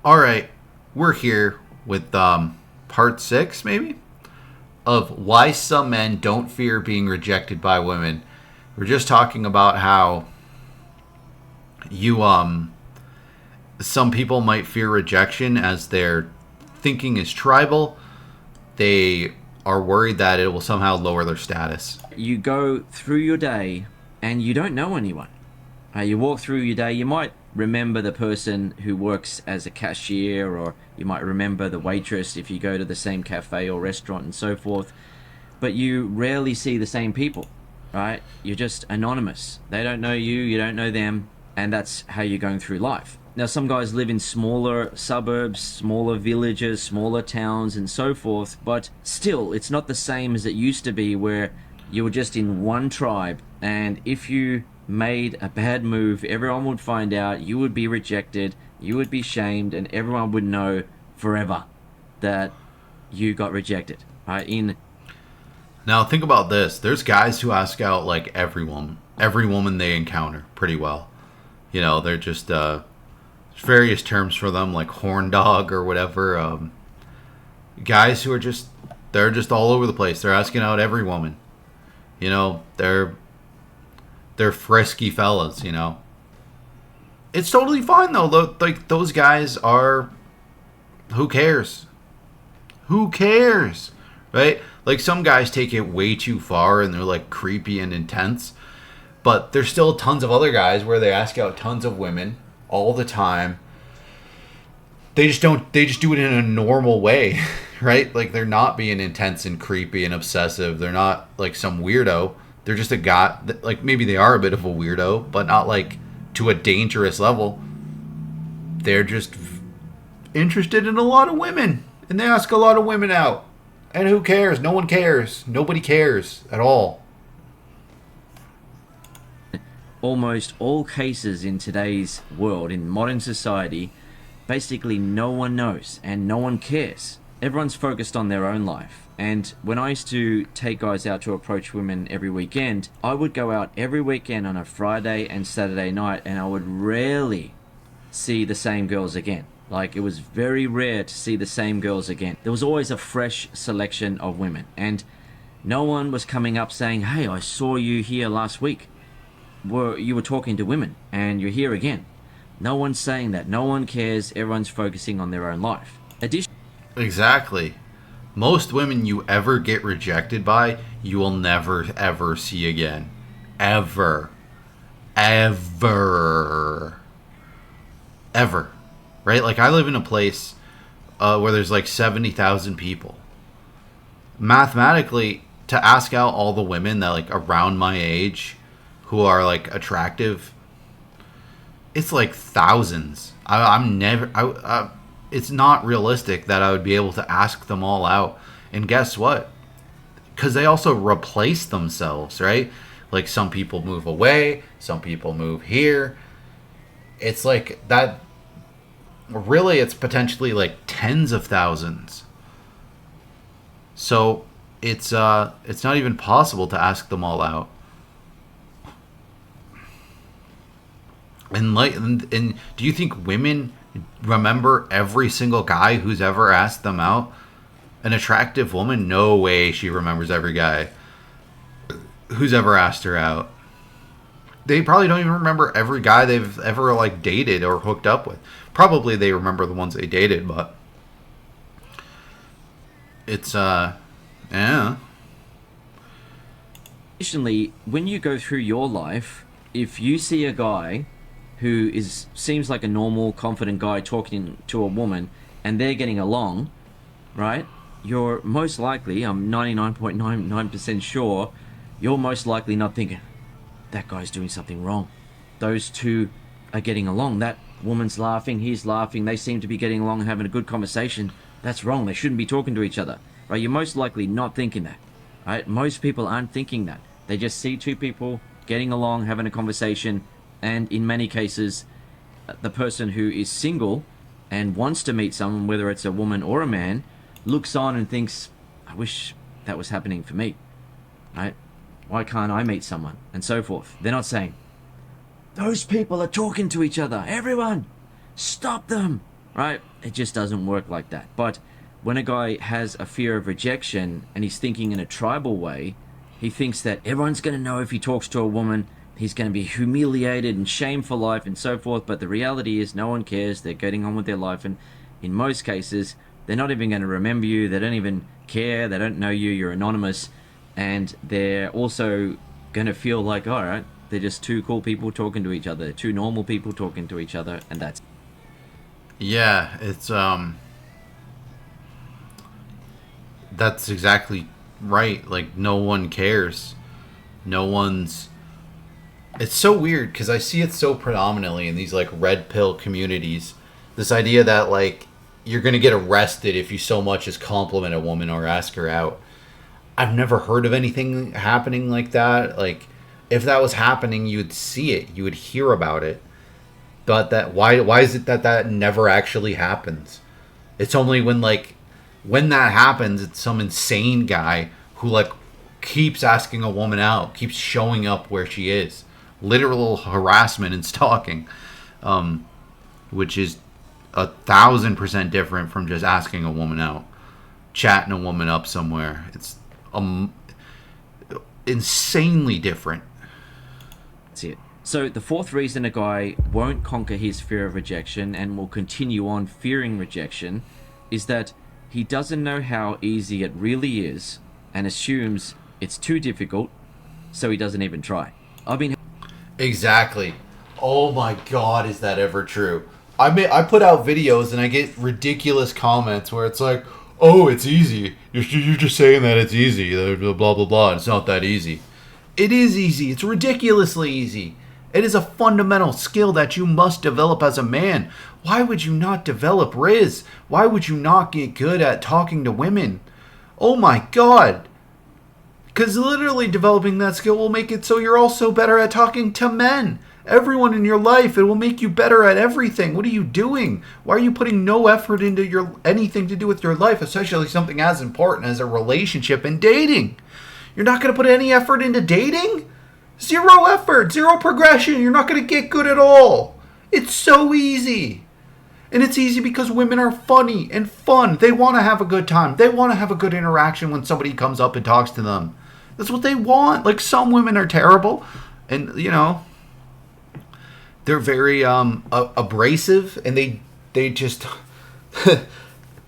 All right, we're here with part 6, maybe, of why some men don't fear being rejected by women. We're just talking about how you some people might fear rejection as their thinking is tribal. They are worried that it will somehow lower their status. You go through your day and you don't know anyone. You walk through your day, you might remember the person who works as a cashier, or you might remember the waitress if you go to the same cafe or restaurant and so forth, but you rarely see the same people, right? You're just anonymous. They don't know you, you don't know them, and that's how you're going through life. Now, some guys live in smaller suburbs, smaller villages, smaller towns, and so forth, but still, it's not the same as it used to be where you were just in one tribe, and if you made a bad move, everyone would find out, you would be rejected, you would be shamed, and everyone would know forever that you got rejected, right? Now think about this. There's guys who ask out like every woman they encounter pretty well. You know, they're just various terms for them like horn dog or whatever. Guys who are they're just all over the place. They're asking out every woman. You know, they're frisky fellas, you know. It's totally fine though. Like those guys are. Who cares? Who cares, right? Like some guys take it way too far and they're like creepy and intense. But there's still tons of other guys where they ask out tons of women all the time. They just don't. They just do it in a normal way, right? Like they're not being intense and creepy and obsessive. They're not like some weirdo. They're just a guy. Like maybe they are a bit of a weirdo, but not like to a dangerous level. They're just interested in a lot of women, and they ask a lot of women out. And who cares? No one cares. Nobody cares at all. Almost all cases in today's world, in modern society, basically no one knows and no one cares. Everyone's focused on their own life. And when I used to take guys out to approach women every weekend, I would go out every weekend on a Friday and Saturday night, and I would rarely see the same girls again. Like, it was very rare to see the same girls again. There was always a fresh selection of women, and no one was coming up saying, "Hey, I saw you here last week. You were talking to women, and you're here again." No one's saying that. No one cares. Everyone's focusing on their own life. Exactly. Most women you ever get rejected by, you will never, ever see again. Ever. Ever. Ever. Right? Like, I live in a place where there's like 70,000 people. Mathematically, to ask out all the women that, like, around my age who are, like, attractive, it's like thousands. It's not realistic that I would be able to ask them all out. And guess what? Because they also replace themselves, right? Like some people move away, some people move here. It's like that. Really, it's potentially like tens of thousands. So it's not even possible to ask them all out. And do you think women remember every single guy who's ever asked them out? An attractive woman? No way she remembers every guy who's ever asked her out. They probably don't even remember every guy they've ever like dated or hooked up with. Probably they remember the ones they dated, but it's yeah. Additionally, when you go through your life, if you see a guy who seems like a normal, confident guy talking to a woman, and they're getting along, right? You're most likely, I'm 99.99% sure, you're most likely not thinking, that guy's doing something wrong. Those two are getting along. That woman's laughing, he's laughing, they seem to be getting along and having a good conversation. That's wrong. They shouldn't be talking to each other, right? You're most likely not thinking that, right? Most people aren't thinking that. They just see two people getting along, having a conversation, and in many cases, the person who is single and wants to meet someone, whether it's a woman or a man, looks on and thinks, I wish that was happening for me, right? Why can't I meet someone? And so forth. They're not saying, those people are talking to each other. Everyone, stop them, right? It just doesn't work like that. But when a guy has a fear of rejection and he's thinking in a tribal way, he thinks that everyone's going to know if he talks to a woman, he's going to be humiliated and shamed for life and so forth. But the reality is, no one cares. They're getting on with their life. And in most cases, they're not even going to remember you. They don't even care. They don't know you. You're anonymous. And they're also going to feel like, all right, they're just two cool people talking to each other, two normal people talking to each other, and Yeah, it's that's exactly right. Like no one cares. No one's It's so weird cuz I see it so predominantly in these like red pill communities. This idea that like you're going to get arrested if you so much as compliment a woman or ask her out. I've never heard of anything happening like that. Like if that was happening, you would see it. You would hear about it. But that why is it that that never actually happens? It's only when that happens, it's some insane guy who like keeps asking a woman out, keeps showing up where she is. Literal harassment and stalking, which is 1,000% different from just asking a woman out, chatting a woman up somewhere. It's insanely different. that's it. So the fourth reason a guy won't conquer his fear of rejection and will continue on fearing rejection is that he doesn't know how easy it really is and assumes it's too difficult, so he doesn't even try. I've been Exactly. Oh my god, is that ever true? I put out videos and I get ridiculous comments where it's like, "Oh, it's easy. You're just saying that it's easy. Blah blah blah. It's not that easy." It is easy. It's ridiculously easy. It is a fundamental skill that you must develop as a man. Why would you not develop Riz? Why would you not get good at talking to women? Oh my god. Because literally developing that skill will make it so you're also better at talking to men. Everyone in your life, it will make you better at everything. What are you doing? Why are you putting no effort into your anything to do with your life, especially something as important as a relationship and dating? You're not going to put any effort into dating? Zero effort, zero progression. You're not going to get good at all. It's so easy. And it's easy because women are funny and fun. They want to have a good time. They want to have a good interaction when somebody comes up and talks to them. That's what they want. Like some women are terrible and, you know, they're very abrasive and they just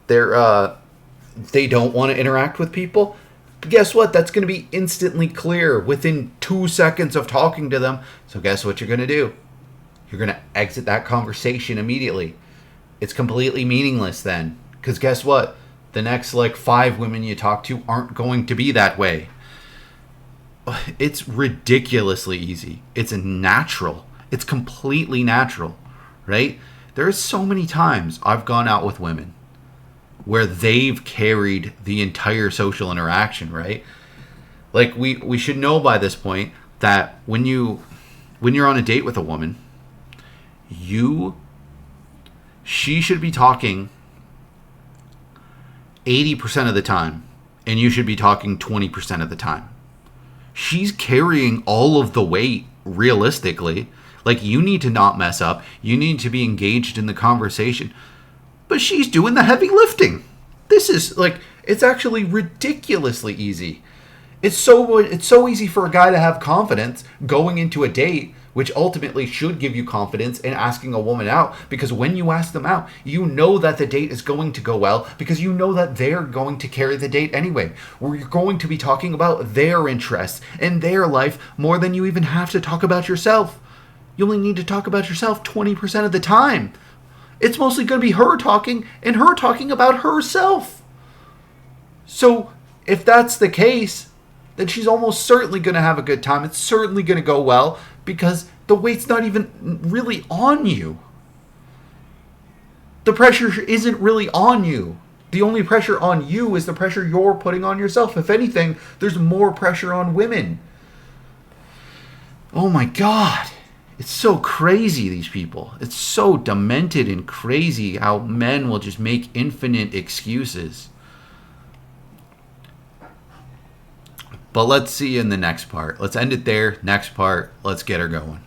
they don't want to interact with people. But guess what? That's going to be instantly clear within 2 seconds of talking to them. So guess what you're going to do? You're going to exit that conversation immediately. It's completely meaningless then. Because guess what? The next like 5 women you talk to aren't going to be that way. It's ridiculously easy. It's natural. It's completely natural, right? There's so many times I've gone out with women where they've carried the entire social interaction, right? Like we should know by this point that when you're on a date with a woman, she should be talking 80% of the time and you should be talking 20% of the time. She's carrying all of the weight realistically. Like, you need to not mess up. You need to be engaged in the conversation. But she's doing the heavy lifting. This is, like, it's actually ridiculously easy. It's so easy for a guy to have confidence going into a date, which ultimately should give you confidence in asking a woman out. Because when you ask them out, you know that the date is going to go well because you know that they're going to carry the date anyway. Where you're going to be talking about their interests and their life more than you even have to talk about yourself. You only need to talk about yourself 20% of the time. It's mostly going to be her talking and her talking about herself. So if that's the case, then she's almost certainly going to have a good time. It's certainly going to go well because the weight's not even really on you. The pressure isn't really on you. The only pressure on you is the pressure you're putting on yourself. If anything, there's more pressure on women. Oh my God. It's so crazy, these people. It's so demented and crazy how men will just make infinite excuses. But let's see in the next part. Let's end it there. Next part, let's get her going.